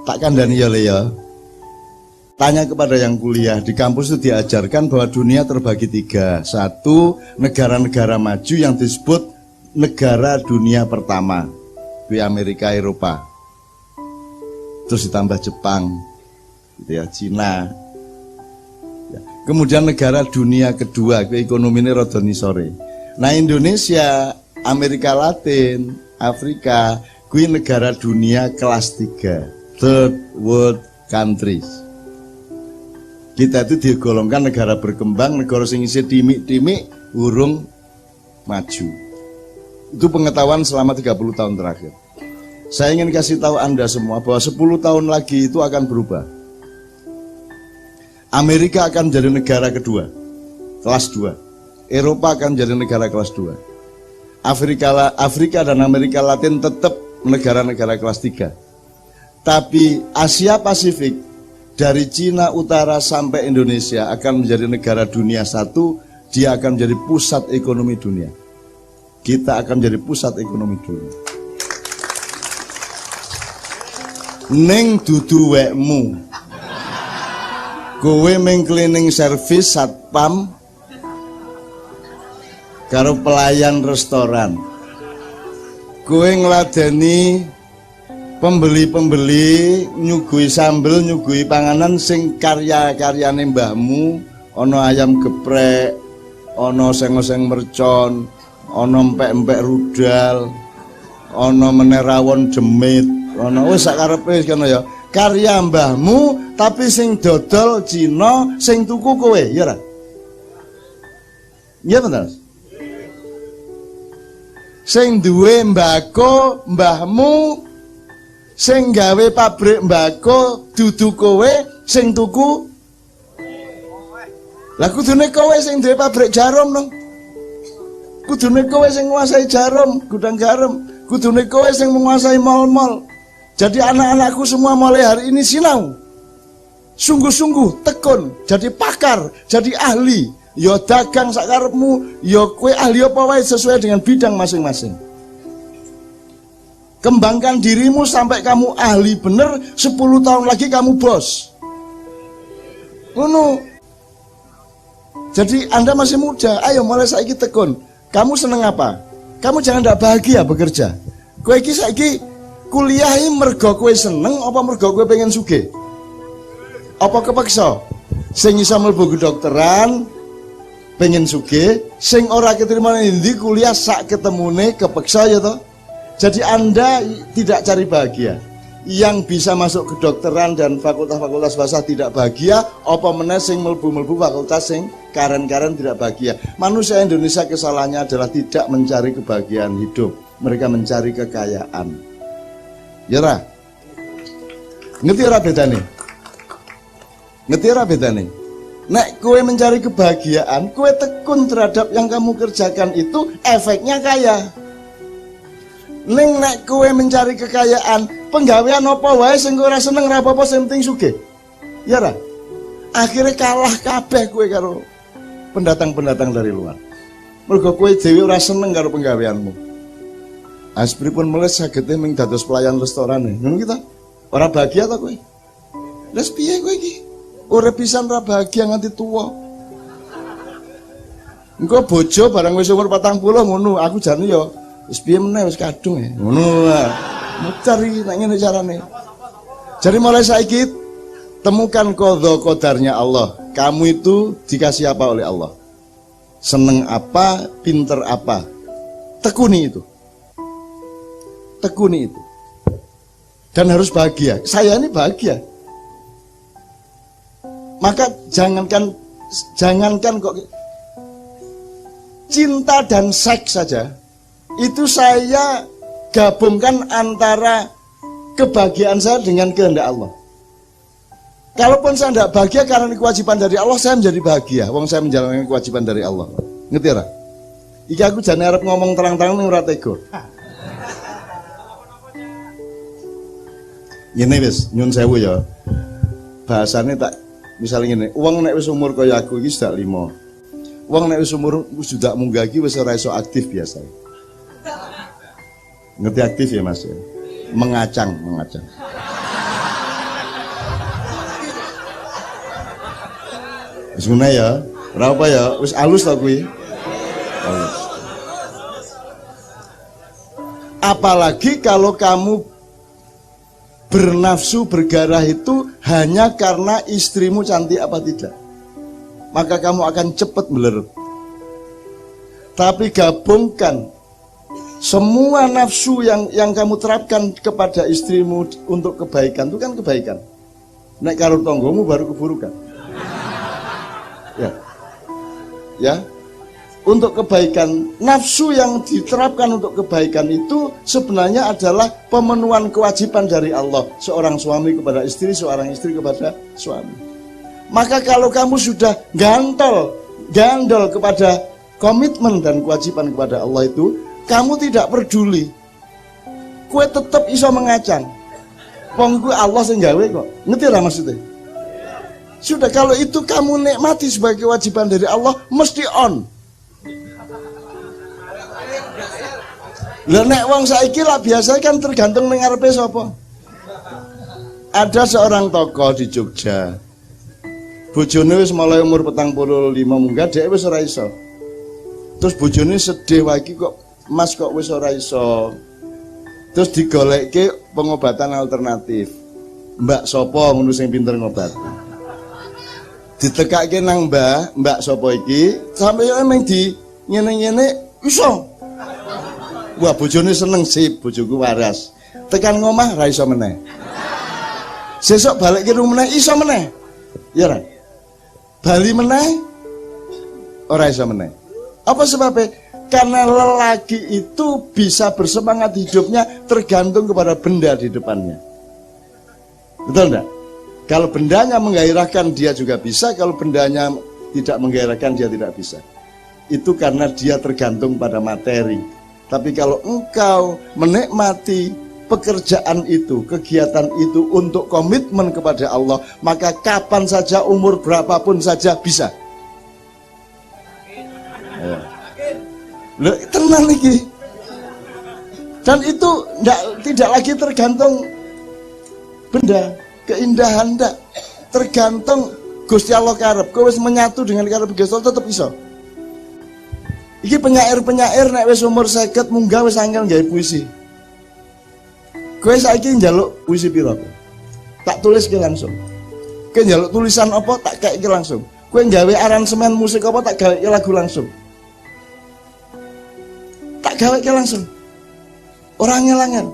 Tak kandani ya Le ya. Tanya kepada yang kuliah, di kampus itu diajarkan bahwa dunia terbagi 3. 1, negara-negara maju yang disebut negara dunia pertama, di Amerika, Eropa. Terus ditambah Jepang, gitu ya, Cina. Ya. Kemudian negara dunia kedua, ekonominya rada nisore. Nah Indonesia, Amerika Latin, Afrika, kuwi negara dunia kelas 3, third world countries. Kita itu digolongkan negara berkembang, negara sing isih dimik-dimik urung maju. Itu pengetahuan selama 30 tahun terakhir. Saya ingin kasih tahu Anda semua bahwa 10 tahun lagi itu akan berubah. Amerika akan menjadi negara kedua, kelas 2. Eropa akan menjadi negara kelas 2. Afrika dan Amerika Latin tetap negara-negara kelas 3. Tapi Asia Pasifik dari Cina Utara sampai Indonesia akan menjadi negara dunia 1, dia akan menjadi pusat ekonomi dunia. Kita akan menjadi pusat ekonomi dunia. Ning dudu wekmu. Kowe meng cleaning service satpam karo pelayan restoran. Kowe ngladeni pembeli-pembeli nyugui sambel, nyugui panganan sing karya-karyane mbahmu, ana ayam geprek, ana seng-seng mercon, ana empek-empek rudal, ana meneh rawon jemit, ana wis sak karepe kono ya. Karya mbahmu tapi sing dodol Cina, sing tuku kowe, ya ora? Iya bener. Sing duwe mbako mbahmu, sing gawe pabrik mbako dudu kowe, sing tuku. Lah kudune kowe sing duwe pabrik jarum dong. Kudune kowe sing nguasai jarum, gudang garam. Kudune kowe sing menguasai mal-mal. Jadi anak-anakku semua mulai hari ini sinau. Sungguh-sungguh tekun, jadi pakar, jadi ahli. Yo dagang sakarepmu, yo kowe ahli apa wae sesuai dengan bidang masing-masing. Kembangkan dirimu sampai kamu ahli bener, 10 tahun lagi kamu bos. Ngono. Jadi Anda masih muda, ayo mulai saiki tekun. Kamu seneng apa? Kamu jangan tidak bahagia bekerja. Kowe iki saiki kuliahi mergo kowe seneng apa mergo kowe pengen sugih? Apa kepeksa? Sing iso mlebu kedokteran pengen sugih, sing ora keterima ndi kuliah sak ketemune kepeksa ya toh? Jadi Anda tidak cari bahagia. Yang bisa masuk kedokteran dan fakultas-fakultas bahasa tidak bahagia, apa meneh sing mlebu-mlebu fakultas sing karen-karen tidak bahagia. Manusia Indonesia kesalahannya adalah tidak mencari kebahagiaan hidup. Mereka mencari kekayaan. Ya ora? Ngerti ora bedane? Ngerti ora bedane? Nek kowe mencari kebahagiaan, kowe tekun terhadap yang kamu kerjakan itu efeknya kaya. Ning nek kowe mencari kekayaan, penggawean apa wae sing kowe ora seneng ora apa-apa sing penting sugih. Ya ora? Akhirnya kalah kabeh kowe karo pendatang-pendatang dari luar. Mergo kowe dhewe ora seneng karo penggaweanmu. Aspripun meles sagete ming dados pelayan restoran e. Ngono kita. Ora bahagia ta kowe? Lah piye kowe iki? Urip pisan ora bahagia nganti tuwa. Engko bojo barang wis umur 40 ngono, aku jane ya wis piye meneh wis kadung ya. Ngono lah. Muter iki nek ngene carane. Jadi mulai saiki temukan qadha qadarnya Allah. Kamu itu dikasih apa oleh Allah? Seneng apa, pinter apa? Tekuni itu. Tekuni itu. Dan harus bahagia. Saya ini bahagia. Maka jangankan kok cinta dan seks saja. Itu saya gabungkan antara kebahagiaan saya dengan kehendak Allah. Kalaupun saya tidak bahagia karena kewajiban dari Allah, saya menjadi bahagia. Wong saya menjalankan kewajiban dari Allah. Ngerti ora? Iki aku jane arep ngomong terang-terang ning ora tega. Ngene wis, nyun sewu ya. Bahasane tak misalnya ngene, wong nek wis umur kaya aku iki sudah 5. Wong nek wis umur sudah munggah iki wis ora iso aktif biasa. Ngerti aktif ya Mas ya? Mengacang. Wis ngene ya. Ora apa ya, wis alus ta kuwi. Alus. Apalagi kalau kamu bernafsu bergarah itu hanya karena istrimu cantik apa tidak, maka kamu akan cepat melerut. Tapi gabungkan semua nafsu yang kamu terapkan kepada istrimu untuk kebaikan, itu kan kebaikan. Nek karo tonggomu baru keburukan. Ya. Untuk kebaikan, nafsu yang diterapkan untuk kebaikan itu sebenarnya adalah pemenuhan kewajiban dari Allah, seorang suami kepada istri, seorang istri kepada suami. Maka kalau kamu sudah gandol kepada komitmen dan kewajiban kepada Allah itu, kamu tidak peduli, kue tetap iso mengacang. Wong kuwi Allah sing gawe kok. Ngerti lah maksudnya? Sudah, kalau itu kamu nikmati sebagai kewajiban dari Allah, mesti on. Lah nek wong saiki lah biasa kan tergantung ning ngarepe sapa. Ada seorang tokoh di Jogja. Bojone wis mulai umur 45 munggah, dhek wis ora iso. Terus bojone sedih lagi kok, Mas kok wis ora iso. Terus digolekke pengobatan alternatif. Mbak sapa ngono sing pinter ngobat. Ditekake nang mbak sapa iki, sampe emang di ngene-ngene iso. Wah, bojone seneng, sip, bojoku waras. Tekan ngomah ra iso meneh. Sesuk balik ke rumah iso meneh. Ya ra? Bali meneh ora iso meneh. Apa sebabnya? Karena lelaki itu bisa bersemangat hidupnya tergantung kepada benda di depannya. Betul enggak? Kalau bendanya menggairahkan dia juga bisa, kalau bendanya tidak menggairahkan dia tidak bisa. Itu karena dia tergantung pada materi. Tapi kalau engkau menikmati pekerjaan itu, kegiatan itu untuk komitmen kepada Allah, maka kapan saja, umur berapapun saja bisa. Loh, tenang lagi. Dan itu tidak lagi tergantung benda, keindahan ndak. Tergantung Gusti Allah karep. Kowe wis menyatu dengan karep Gusti Allah tetep iso. Iki penyair nek wis umur 50 munggah wis angel gawe puisi. Kowe saiki njaluk puisi pira? Tak tuliske langsung. Kowe njaluk tulisan apa tak kaeke langsung. Kowe gawe aransemen musik apa tak gawe lagu langsung. Tak gawe langsung. Ora angel-angel.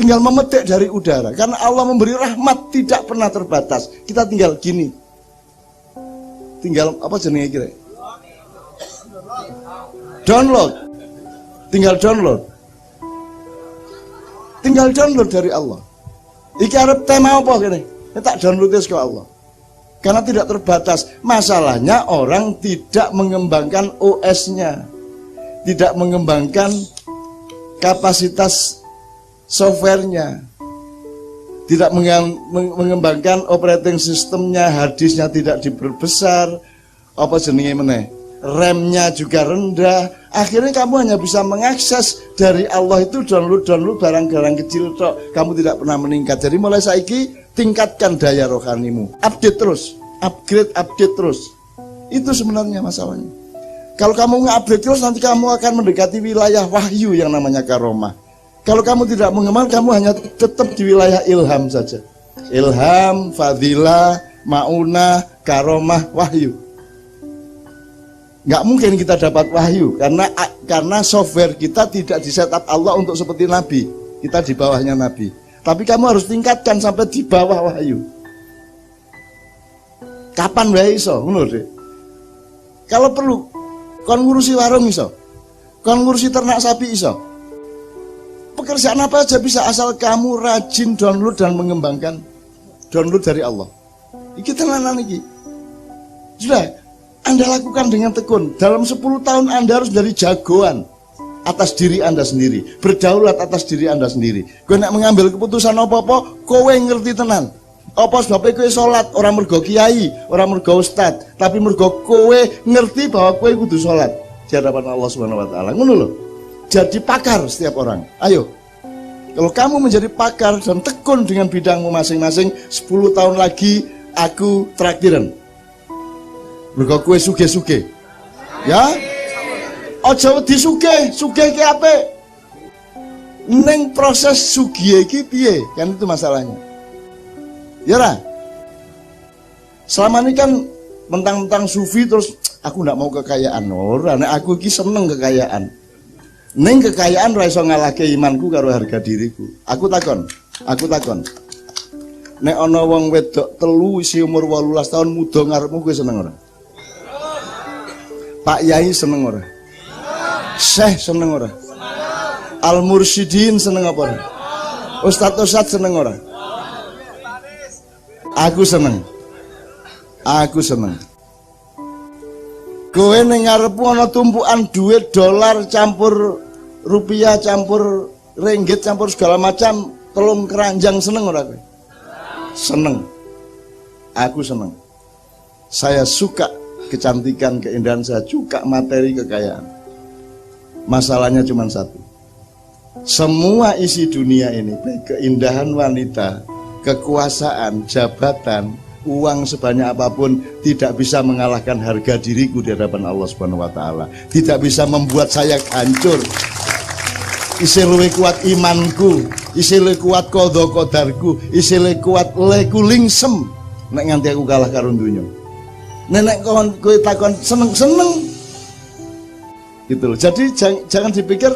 Tinggal memetik dari udara. Karena Allah memberi rahmat tidak pernah terbatas. Kita tinggal gini. Tinggal apa jenenge kira? Download. Tinggal download dari Allah. Iki arep tema apa kene? Tak download ke Allah. Karena tidak terbatas. Masalahnya orang tidak mengembangkan OS-nya. Tidak mengembangkan kapasitas softwarenya. Tidak mengembangkan operating systemnya, harddisknya tidak diperbesar. Apa jenenge meneh? RAM-nya juga rendah. Akhirnya kamu hanya bisa mengakses dari Allah itu download barang-barang kecil tok. Kamu tidak pernah meningkat. Jadi mulai saiki tingkatkan daya rohanimu. Update terus, upgrade terus. Itu sebenarnya masalahnya. Kalau kamu nge-upgrade terus, nanti kamu akan mendekati wilayah wahyu yang namanya karomah. Kalau kamu tidak mengenal, kamu hanya tetap di wilayah ilham saja. Ilham, fadilah, maunah, karomah, wahyu. Nggak mungkin kita dapat wahyu karena software kita tidak disetup Allah untuk seperti Nabi. Kita di bawahnya Nabi. Tapi kamu harus tingkatkan sampai di bawah wahyu. Kapan wae iso, ngono deh. Kalau perlu, kon ngurusi warung iso. Kon ngurusi ternak sapi iso. Pekerjaan apa aja bisa asal kamu rajin download dan mengembangkan download dari Allah. Iki tenanan iki. Sudah. Anda lakukan dengan tekun. Dalam 10 tahun Anda harus dari jagoan atas diri Anda sendiri, berdaulat atas diri Anda sendiri. Kowe nek mengambil keputusan apa-apa, kowe ngerti tenan. Apa sebabnya kowe salat ora mergo kiai, ora mergo ustad, tapi mergo kowe ngerti bahwa kowe kudu salat di hadapan Allah Subhanahu wa taala. Ngono lho. Jadi pakar setiap orang. Ayo. Kalau kamu menjadi pakar dan tekun dengan bidangmu masing-masing, 10 tahun lagi aku traktiran. Mergo kowe sugih-sugih. Ya. Aja wedi sugih ki apik. Ning proses sugih iki piye? Kan itu masalahnya. Ya ora? Selama ini kan mentang-mentang sufi terus aku ndak mau kekayaan. Ora, nek aku iki seneng kekayaan. Ning kekayaan ora iso ngalahke imanku karo harga diriku. Aku takon. Nek ana wong wedok telu isi umur 18 tahun muda ngarepmu kowe seneng ora? Pak Yai seneng ora? Syekh seneng ora? Al Mursyidin seneng apa ora? Ustadz seneng ora? Aku seneng. Kowe ning ngarepmu ana tumpukan duit dolar campur rupiah campur ringgit campur segala macam telung keranjang seneng ora kowe? Seneng. Aku seneng. Saya suka kecantikan, keindahan, saya suka materi, kekayaan. Masalahnya cuma satu. Semua isi dunia ini, baik keindahan wanita, kekuasaan, jabatan, uang sebanyak apapun tidak bisa mengalahkan harga diriku di hadapan Allah Subhanahu wa taala. Tidak bisa membuat saya hancur. Isih luwih kuat imanku, isih luwih kuat qadha qadarku, isih luwih kuat leku lingsem nek nganti aku kalah karo donya. Nenek kowe takon seneng gitu loh. Jadi jangan dipikir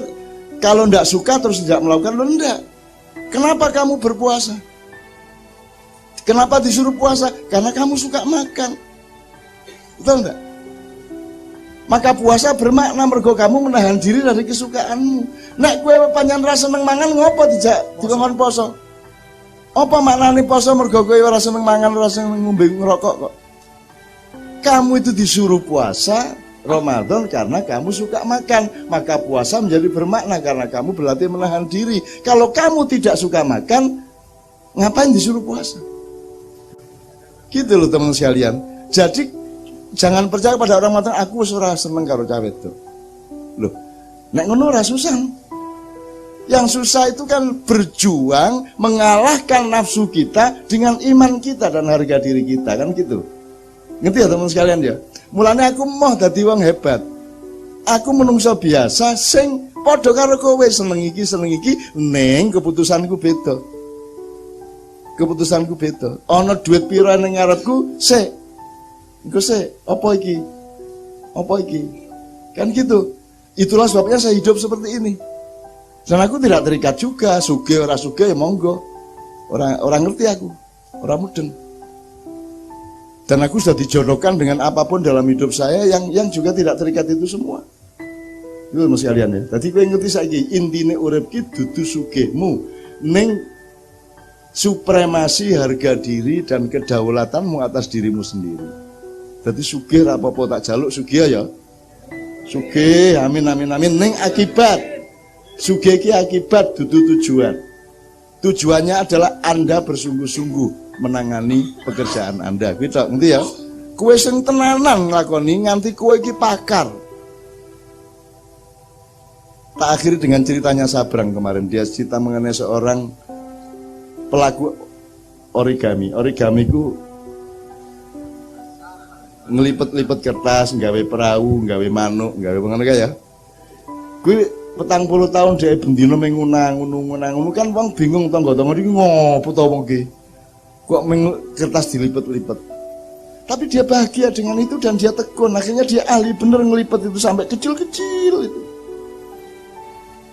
kalau ndak suka terus tidak melakukan. Lo ndak. Kenapa kamu berpuasa? Kenapa disuruh puasa? Karena kamu suka makan. Betul enggak? Maka puasa bermakna mergo kamu menahan diri dari kesukaanmu. Nek kowe pancen ra seneng mangan ngopo dijak dikon poso? Apa maknane poso mergo kowe ora seneng mangan, ora seneng ngombe ngerokok kok? Kamu itu disuruh puasa Ramadan karena kamu suka makan. Maka puasa menjadi bermakna karena kamu berlatih menahan diri. Kalau kamu tidak suka makan, ngapain disuruh puasa? Gitu loh teman sekalian. Jadi jangan percaya pada orang mengatakan aku ora seneng karo cawe itu. Loh, nek ngono ora susah. Yang susah itu kan berjuang mengalahkan nafsu kita dengan iman kita dan harga diri kita, kan gitu. Ngerti ya teman sekalian ya? Mulanya aku mau dadi wong hebat. Aku menungso biasa sing padha karo kowe seneng iki ning keputusanku beda. Ana duit pira ning ngarepku, sik. Engko sik, apa iki? Kan gitu. Itulah sebabnya saya hidup seperti ini. Dan aku tidak terikat juga, sugih ora sugih ya monggo. Orang ngerti aku, orang mudeng. Dan aku sudah dijodohkan dengan apapun dalam hidup saya yang juga tidak terikat itu semua. Itu mas kalian ya. Tadi kowe ngerti saiki intine urip ki dudu sugihmu ning supremasi harga diri dan kedaulatanmu atas dirimu sendiri. Jadi sugih ra apa-apa tak jaluk sugih ya. Sugih amin ning akibat. Sugih ki akibat dudu tujuan. Tujuannya adalah Anda bersungguh-sungguh menangani pekerjaan Anda. Kuwi tok ngerti ya? Kowe sing tenanan nglakoni nganti kowe iki pakar. Tak akhiri dengan ceritanya Sabrang kemarin. Dia cerita mengenai seorang pelaku origami. Origami ku ngelipet-lipet kertas, nggawe perahu, nggawe manuk, nggawe ngono kae ya. Kuwi 40 tahun dia bendino mengunang kan wong bingung tangga-tangga iki ngopo to wong iki. Kok kertas dilipet-lipet. Tapi dia bahagia dengan itu dan dia tekun. Akhirnya dia ahli bener ngelipet itu sampai kecil-kecil itu.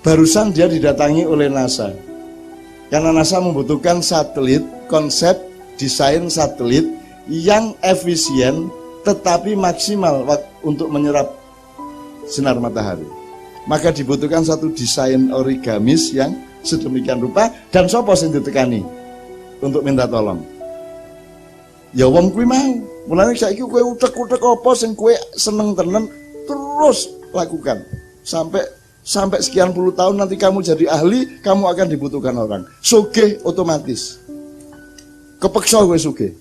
Barusan dia didatangi oleh NASA. Karena NASA membutuhkan satelit, konsep desain satelit yang efisien tetapi maksimal untuk menyerap sinar matahari. Maka dibutuhkan satu desain origamis yang sedemikian rupa dan sapa sing ditekani untuk minta tolong. Ya wong kuwi mau. Mulane saiki kowe utek-utek apa sing kowe seneng tenan terus lakukan. Sampai sekian puluh tahun nanti kamu jadi ahli, kamu akan dibutuhkan orang. Sugih otomatis. Kepeksa kowe sugih.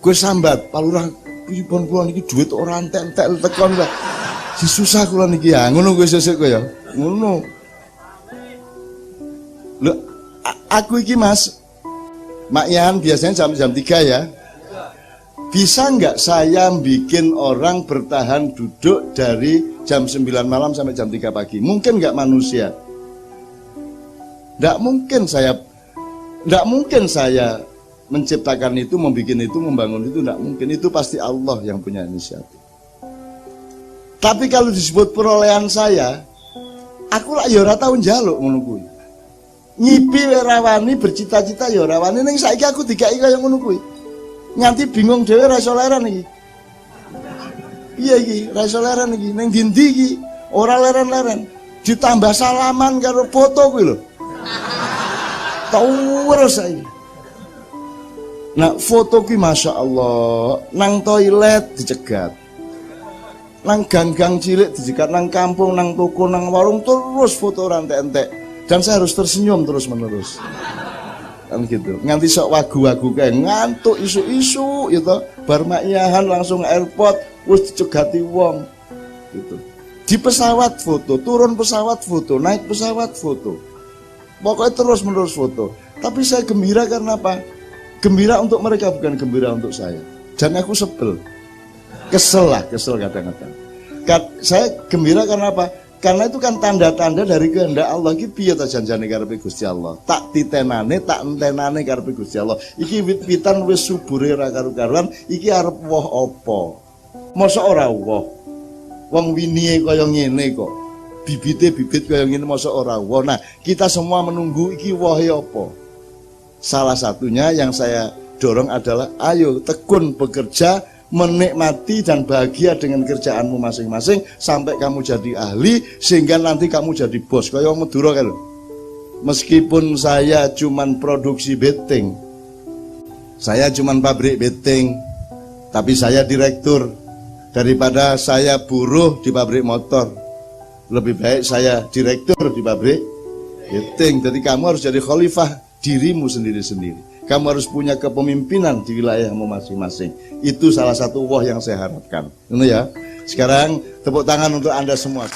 Kowe sambat, palurah pripun kula niki duit ora entek-entek tekon wae. Susah kula niki ya, ngono kowe sesuk kowe ya. Ngono. Lho, aku iki Mas, Mak Yan biasanya jam 3 ya. Bisa nggak saya bikin orang bertahan duduk dari jam 9 malam sampai jam 3 pagi? Mungkin nggak manusia? Nggak mungkin saya menciptakan itu, membuat itu, membangun itu, nggak mungkin. Itu pasti Allah yang punya inisiatif. Tapi kalau disebut perolehan saya, aku lah ya ora tau njaluk ngono kuwi. Nyipi rawani bercita-cita ya rawani, ning saiki aku dikai kaya ngono kuwi. Nganti bingung dhewe ra iso leren iki. Iya iki, ra iso leren iki. Ning ndi iki ora leren-leren. Ditambah salaman karo foto kuwi lho. Terus saiki. Nah, foto kuwi Masya Allah, nang toilet dicegat. Nang gang-gang cilik dicegat, nang kampung, nang toko, nang warung terus foto rantek-entek. Dan saya harus tersenyum terus-menerus. Kan gitu. Nganti sok wagu-wagu kayak ngantuk isu-isu gitu. Bar makyahan langsung airport wis dicegati wong. Gitu. Di pesawat foto, turun pesawat foto, naik pesawat foto. Pokoknya terus-menerus foto. Tapi saya gembira karena apa? Gembira untuk mereka, bukan gembira untuk saya. Dan aku sebel. Kesel kadang-kadang. Saya gembira karena apa? Karena itu kan tanda-tanda dari kehendak Allah. Iki piye ta janjane karepe Gusti Allah? Tak titenane, tak entenane karepe Gusti Allah. Iki wit-witan wis subure ra karu-karuan, iki arep woh apa? Mosok ora woh. Wong winie kaya ngene kok. Bibite bibit kaya ngene mosok ora woh. Nah, kita semua menunggu iki wohe apa? Salah satunya yang saya dorong adalah ayo tekun bekerja, menikmati dan bahagia dengan kerjaanmu masing-masing sampai kamu jadi ahli, sehingga nanti kamu jadi bos. Kayak orang Madura kan. Meskipun saya cuman produksi beting, saya cuman pabrik beting, tapi saya direktur. Daripada saya buruh di pabrik motor, lebih baik saya direktur di pabrik beting. Jadi kamu harus jadi khalifah dirimu sendiri-sendiri. Kamu harus punya kepemimpinan di wilayahmu masing-masing. Itu salah satu woh yang saya harapkan. Ini ya. Sekarang tepuk tangan untuk Anda semua.